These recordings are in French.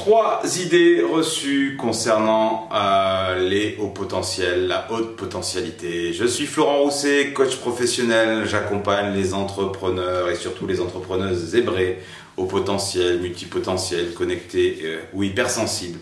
Trois idées reçues concernant les hauts potentiels, la haute potentialité. Je suis Florent Rousset, coach professionnel. J'accompagne les entrepreneurs et surtout les entrepreneuses zébrées, hauts potentiels, multipotentiels, connectés ou hypersensibles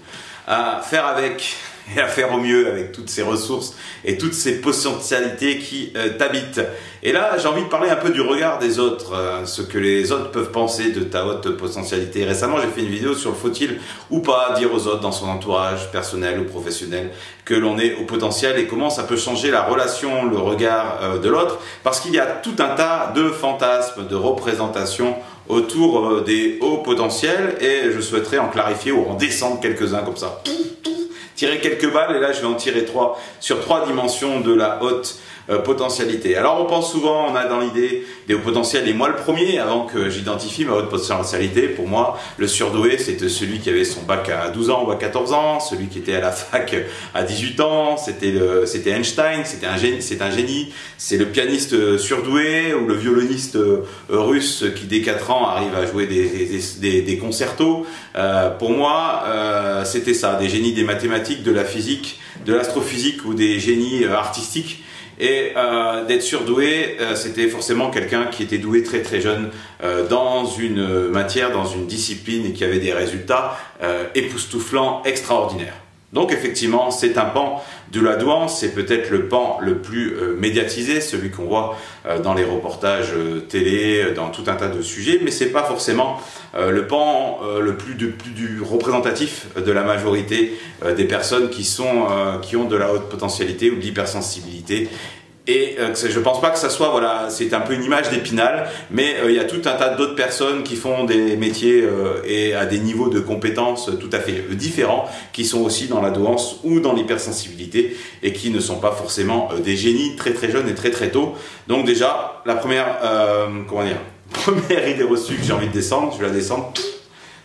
à faire avec et à faire au mieux avec toutes ces ressources et toutes ces potentialités qui t'habitent. Et là, j'ai envie de parler un peu du regard des autres, ce que les autres peuvent penser de ta haute potentialité. Récemment, j'ai fait une vidéo sur le faut-il ou pas dire aux autres dans son entourage personnel ou professionnel que l'on est au potentiel et comment ça peut changer la relation, le regard de l'autre, parce qu'il y a tout un tas de fantasmes, de représentations autour des hauts potentiels et je souhaiterais en clarifier ou en descendre quelques-uns comme ça. Tirer quelques balles et là je vais en tirer trois sur trois dimensions de la haute potentialité. Alors on pense souvent, on a dans l'idée des hauts potentiels, et moi le premier, avant que j'identifie ma haute potentialité, pour moi le surdoué c'était celui qui avait son bac à 12 ans ou à 14 ans, celui qui était à la fac à 18 ans, c'était Einstein, c'est un génie, c'est le pianiste surdoué ou le violoniste russe qui dès 4 ans arrive à jouer des concertos. Pour moi c'était ça, des génies des mathématiques, de la physique, de l'astrophysique ou des génies artistiques. Et d'être surdoué, c'était forcément quelqu'un qui était doué très très jeune dans une matière, dans une discipline et qui avait des résultats époustouflants, extraordinaires. Donc effectivement, c'est un pan de la douance, c'est peut-être le pan le plus médiatisé, celui qu'on voit dans les reportages télé, dans tout un tas de sujets, mais c'est pas forcément le pan le plus représentatif de la majorité des personnes qui ont de la haute potentialité ou de l'hypersensibilité. Et je pense pas que ça soit, voilà, c'est un peu une image d'Épinal, mais il y a tout un tas d'autres personnes qui font des métiers et à des niveaux de compétences tout à fait différents, qui sont aussi dans la douance ou dans l'hypersensibilité et qui ne sont pas forcément des génies très très jeunes et très très tôt. Donc déjà, la première, première idée reçue que j'ai envie de descendre, je vais la descendre,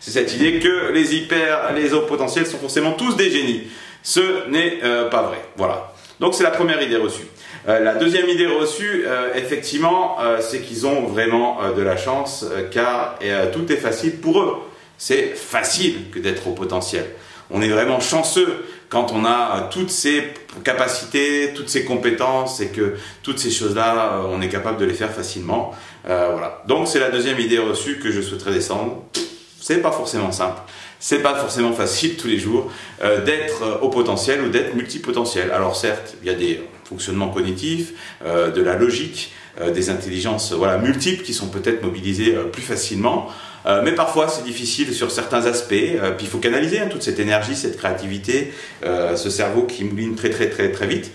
c'est cette idée que les hauts potentiels sont forcément tous des génies. Ce n'est pas vrai, voilà. Donc c'est la première idée reçue. La deuxième idée reçue, effectivement, c'est qu'ils ont vraiment de la chance car tout est facile pour eux. C'est facile que d'être au potentiel. On est vraiment chanceux quand on a toutes ces capacités, toutes ces compétences et que toutes ces choses-là, on est capable de les faire facilement. Voilà. Donc c'est la deuxième idée reçue que je souhaiterais descendre. C'est pas forcément simple. C'est pas forcément facile tous les jours d'être au potentiel ou d'être multipotentiel. Alors certes, il y a des fonctionnements cognitifs, de la logique, des intelligences multiples qui sont peut-être mobilisées plus facilement. Mais parfois c'est difficile sur certains aspects, puis il faut canaliser toute cette énergie, cette créativité, ce cerveau qui mouline très vite,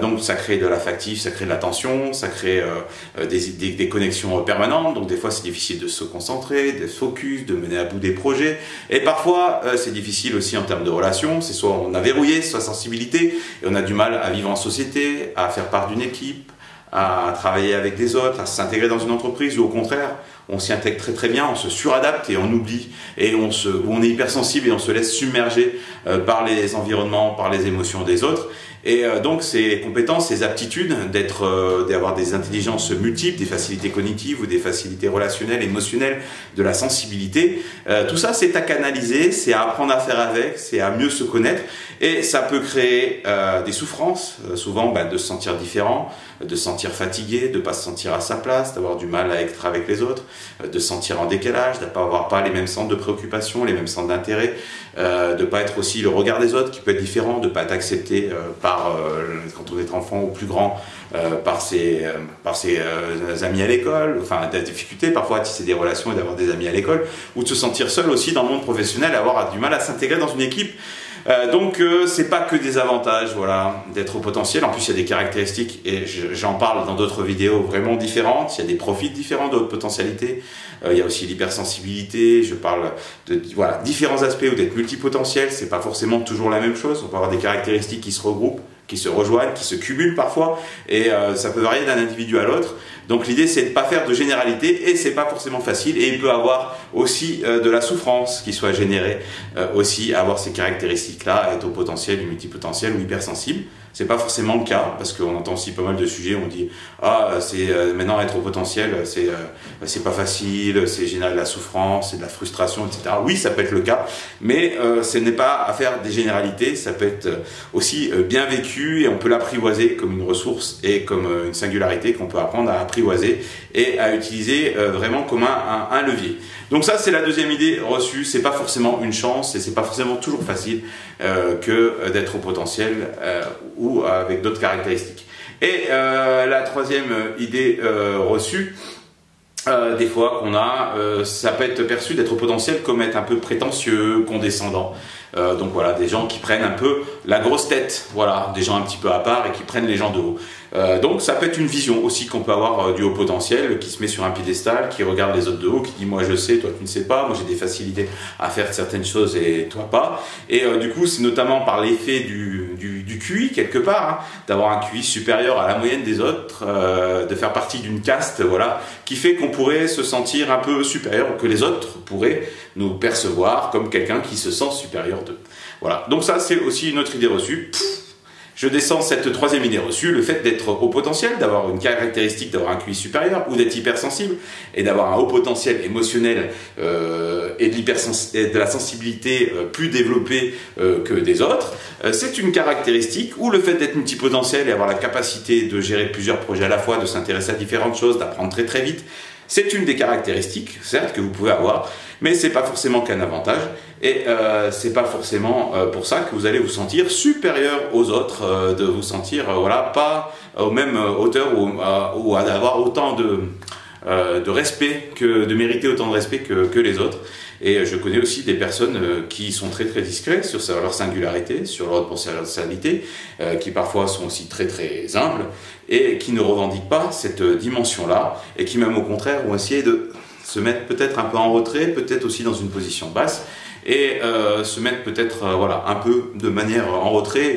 donc ça crée de l'affectif, ça crée de l'attention, ça crée des connexions permanentes, donc des fois c'est difficile de se concentrer, de focus, de mener à bout des projets, et parfois c'est difficile aussi en termes de relations, c'est soit on a verrouillé sa sensibilité, et on a du mal à vivre en société, à faire part d'une équipe, à travailler avec des autres, à s'intégrer dans une entreprise, ou au contraire, on s'y intègre très bien, on se suradapte et on oublie, et on est hypersensible et on se laisse submerger par les environnements, par les émotions des autres. Et donc ces compétences, ces aptitudes d'avoir des intelligences multiples, des facilités cognitives ou des facilités relationnelles, émotionnelles, de la sensibilité, tout ça c'est à canaliser, c'est à apprendre à faire avec, c'est à mieux se connaître, et ça peut créer des souffrances, souvent de se sentir différent, de se sentir fatigué, de ne pas se sentir à sa place, d'avoir du mal à être avec les autres, de se sentir en décalage, de ne pas avoir les mêmes centres de préoccupation, les mêmes centres d'intérêt, de ne pas être aussi le regard des autres qui peut être différent, de ne pas être accepté quand on est enfant ou plus grand par ses amis à l'école, enfin des difficultés parfois à tisser des relations et d'avoir des amis à l'école, ou de se sentir seul aussi dans le monde professionnel et avoir du mal à s'intégrer dans une équipe. Donc c'est pas que des avantages, voilà, d'être au potentiel. En plus il y a des caractéristiques, et j'en parle dans d'autres vidéos vraiment différentes. Il y a des profils différents de haute potentialité. Il y a aussi l'hypersensibilité. Je parle de différents aspects où d'être multipotentiel, c'est pas forcément toujours la même chose. On peut avoir des caractéristiques qui se regroupent, qui se rejoignent, qui se cumulent parfois, et ça peut varier d'un individu à l'autre. Donc l'idée c'est de ne pas faire de généralité, et c'est pas forcément facile, et il peut avoir aussi de la souffrance qui soit générée, aussi avoir ces caractéristiques-là, être au potentiel, multipotentiel ou hypersensible. C'est pas forcément le cas, parce qu'on entend aussi pas mal de sujets, on dit c'est maintenant être au potentiel, c'est pas facile, c'est générer de la souffrance, c'est de la frustration, etc. Oui, ça peut être le cas, mais ce n'est pas à faire des généralités, ça peut être aussi bien vécu et on peut l'apprivoiser comme une ressource et comme une singularité qu'on peut apprendre à apprivoiser et à utiliser vraiment comme un levier. Donc ça, c'est la deuxième idée reçue, c'est pas forcément une chance et c'est pas forcément toujours facile que d'être au potentiel ou avec d'autres caractéristiques. Et la troisième idée reçue, des fois qu'on a, ça peut être perçu d'être au potentiel comme être un peu prétentieux, condescendant. Donc voilà, des gens qui prennent un peu la grosse tête, voilà, des gens un petit peu à part et qui prennent les gens de haut. Donc ça peut être une vision aussi qu'on peut avoir du haut potentiel, qui se met sur un piédestal, qui regarde les autres de haut, qui dit moi je sais, toi tu ne sais pas, moi j'ai des facilités à faire certaines choses et toi pas. Et du coup c'est notamment par l'effet du QI quelque part, hein, d'avoir un QI supérieur à la moyenne des autres, de faire partie d'une caste, voilà, qui fait qu'on pourrait se sentir un peu supérieur, que les autres pourraient nous percevoir comme quelqu'un qui se sent supérieur d'eux. Voilà, donc ça c'est aussi une autre idée reçue. Je descends cette troisième idée reçue, le fait d'être au potentiel, d'avoir une caractéristique, d'avoir un QI supérieur ou d'être hypersensible et d'avoir un haut potentiel émotionnel et de la sensibilité plus développée que des autres, c'est une caractéristique ou le fait d'être multipotentiel et avoir la capacité de gérer plusieurs projets à la fois, de s'intéresser à différentes choses, d'apprendre très très vite. C'est une des caractéristiques, certes, que vous pouvez avoir, mais c'est pas forcément qu'un avantage, et c'est pas forcément pour ça que vous allez vous sentir supérieur aux autres, de vous sentir voilà, pas aux mêmes hauteurs ou d'avoir autant de respect, de mériter autant de respect que les autres. Et je connais aussi des personnes qui sont très très discrètes sur leur singularité, sur leur potentialité, qui parfois sont aussi très très humbles et qui ne revendiquent pas cette dimension-là et qui même au contraire vont essayer de se mettre peut-être un peu en retrait, peut-être aussi dans une position basse et se mettre peut-être voilà, un peu de manière en retrait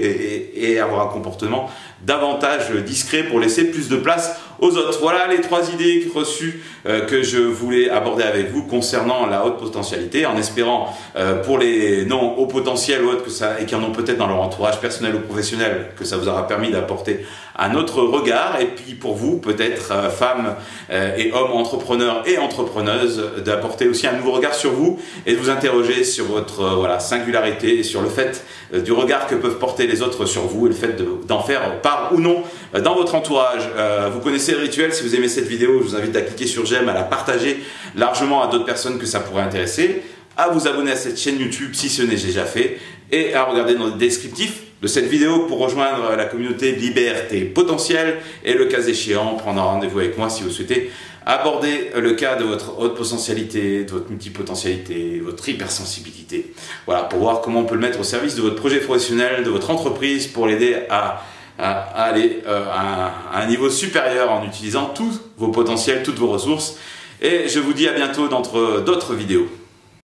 et avoir un comportement davantage discret pour laisser plus de place aux autres. Voilà les trois idées reçues que je voulais aborder avec vous concernant la haute potentialité, en espérant pour les non hauts potentiels ou autres et qui en ont peut-être dans leur entourage personnel ou professionnel, que ça vous aura permis d'apporter un autre regard, et puis pour vous peut-être femmes et hommes entrepreneurs et entrepreneuses, d'apporter aussi un nouveau regard sur vous et de vous interroger sur votre voilà, singularité et sur le fait du regard que peuvent porter les autres sur vous et le fait d'en faire part ou non dans votre entourage. Vous connaissez le rituel, si vous aimez cette vidéo, je vous invite à cliquer sur j'aime, à la partager largement à d'autres personnes que ça pourrait intéresser, à vous abonner à cette chaîne YouTube si ce n'est déjà fait, et à regarder dans le descriptif de cette vidéo pour rejoindre la communauté Liberté Potentielle et le cas échéant, prendre un rendez-vous avec moi si vous souhaitez aborder le cas de votre haute potentialité, de votre multipotentialité, votre hypersensibilité. Voilà, pour voir comment on peut le mettre au service de votre projet professionnel, de votre entreprise, pour l'aider à aller à un niveau supérieur en utilisant tous vos potentiels, toutes vos ressources. Et je vous dis à bientôt dans d'autres vidéos.